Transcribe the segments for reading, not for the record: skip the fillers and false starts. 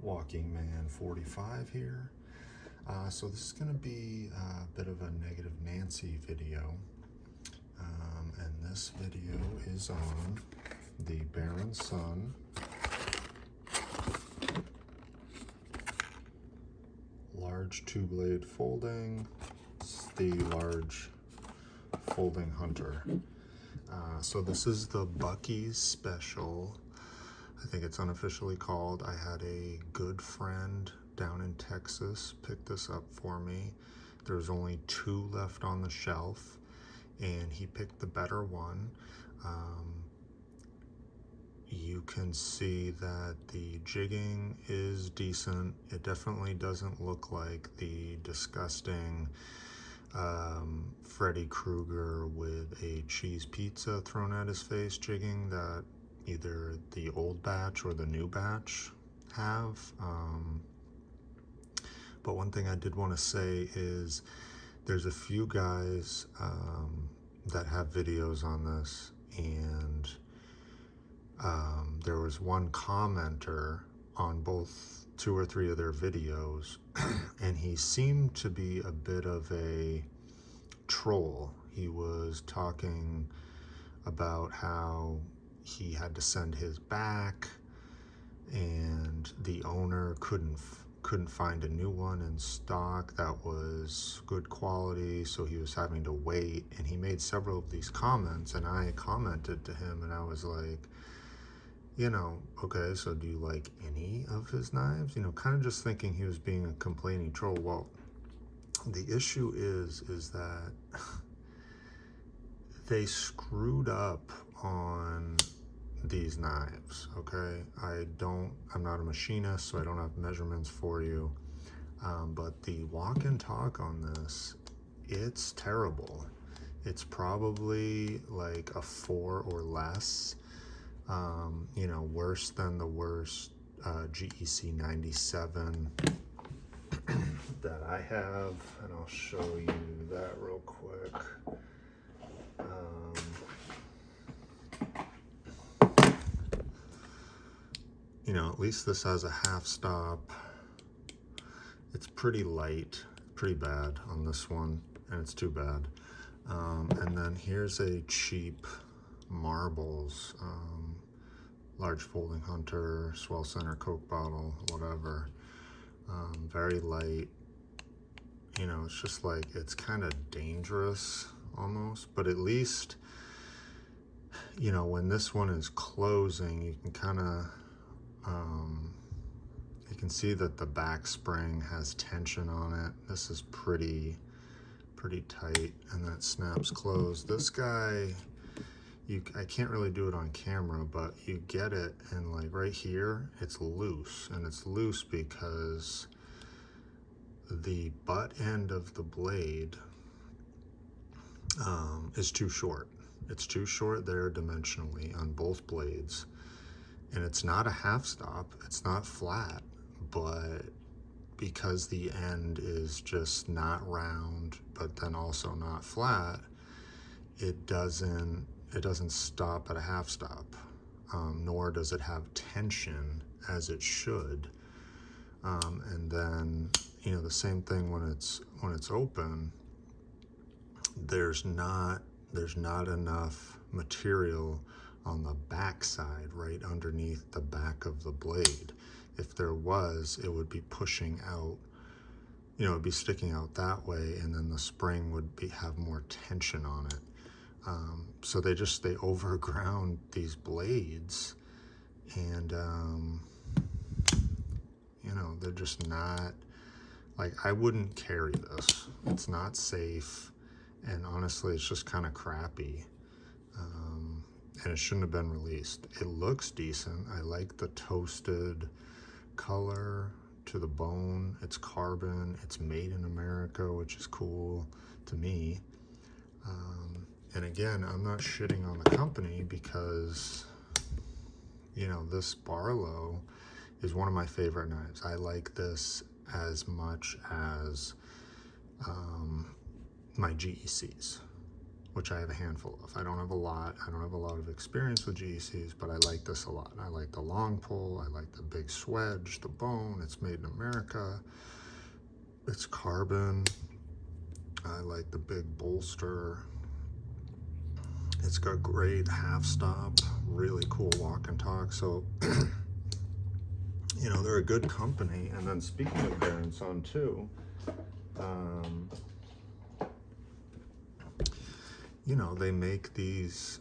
Walking Man 45 here. So this is going to be a bit of a Negative Nancy video. And this video is on the Baron Son large two-blade folding. It's the large folding hunter. So this is the Buc-ees special. I think it's unofficially called. I had a good friend down in Texas pick this up for me. There's only 2 left on the shelf, and he picked the better one. You can see that the jigging is decent. It definitely doesn't look like the disgusting Freddy Krueger with a cheese pizza thrown at his face jigging that either the old batch or the new batch have. But one thing I did want to say is there's a few guys that have videos on this, and there was one commenter on both 2 or 3 of their videos, and he seemed to be a bit of a troll. He was talking about how he had to send his back, and the owner couldn't find a new one in stock that was good quality, so he was having to wait. And he made several of these comments, and I commented to him, and I was like, you know, okay, so do you like any of his knives? You know, kind of just thinking he was being a complaining troll. Well, the issue is that they screwed up on these knives, okay? I'm not a machinist, so I don't have measurements for you, but the walk and talk on this, it's terrible. It's probably like a 4 or less, you know, worse than the worst GEC 97 that I have, and I'll show you that real quick. You know, at least this has a half stop. It's pretty light, pretty bad on this one, and it's too bad. And then here's a cheap Marbles, large folding hunter, swell center Coke bottle, whatever. Very light. You know, it's just like, it's kind of dangerous almost, but at least, you know, when this one is closing, you can kind of, you can see that the back spring has tension on it. This is pretty tight, and that snaps closed. This guy, I can't really do it on camera, but you get it, and like right here, it's loose, and it's loose because the butt end of the blade is too short. It's too short there dimensionally on both blades, and it's not a half stop, it's not flat, but because the end is just not round, but then also not flat, it doesn't stop at a half stop, nor does it have tension as it should. And then, you know, the same thing when it's open, there's not enough material on the back side, right underneath the back of the blade. If there was, it would be pushing out, you know, it would be sticking out that way, and then the spring would have more tension on it. So they overground these blades, and you know, they're just not, like, I wouldn't carry this. It's not safe, and honestly, it's just kind of crappy. And it shouldn't have been released. It looks decent. I like the toasted color to the bone. It's carbon. It's made in America, which is cool to me. And again, I'm not shitting on the company because, you know, this Barlow is one of my favorite knives. I like this as much as my GECs. which I have a handful of. I don't have a lot. I don't have a lot of experience with GECs, but I like this a lot. I like the long pull. I like the big swedge, the bone. It's made in America. It's carbon. I like the big bolster. It's got great half stop, really cool walk and talk. So, you know, they're a good company. And then speaking of Bear and Son too, you know, they make these,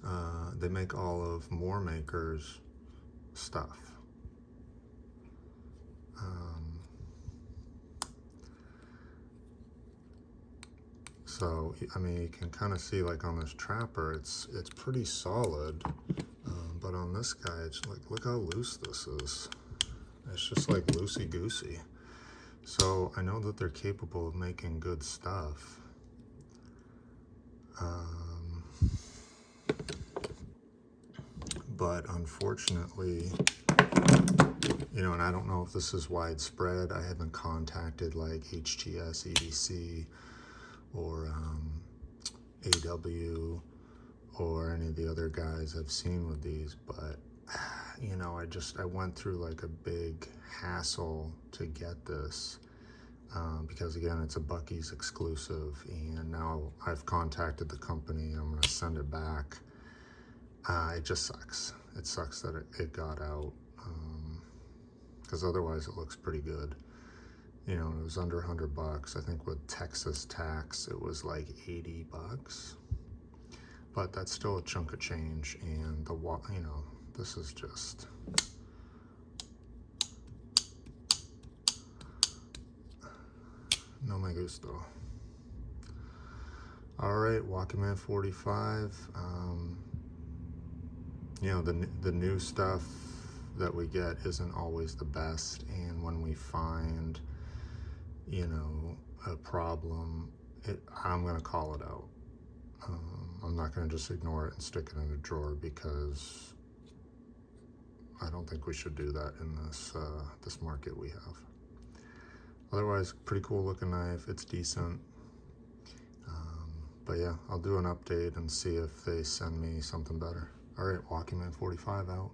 they make all of Moormaker's stuff. So, I mean, you can kind of see like on this trapper, it's pretty solid. But on this guy, it's like, look how loose this is. It's just like loosey-goosey. So I know that they're capable of making good stuff. But unfortunately, you know, and I don't know if this is widespread. I haven't contacted like HTS, EDC, or AW, or any of the other guys I've seen with these, but you know, I went through like a big hassle to get this, because again, it's a Buc-ees exclusive, and now I've contacted the company. I'm gonna send it back. It just sucks. It sucks that it got out, because otherwise it looks pretty good. You know, it was under 100 bucks. I think with Texas tax, it was like 80 bucks. But that's still a chunk of change, and you know, this is just, no me gusto. All right, Walkman 45. You know, the new stuff that we get isn't always the best, and when we find, you know, a problem, I'm gonna call it out. I'm not going to just ignore it and stick it in a drawer, because I don't think we should do that in this market we have. Otherwise, pretty cool looking knife. It's decent. But yeah, I'll do an update and see if they send me something better. All right, Walkman 45 out.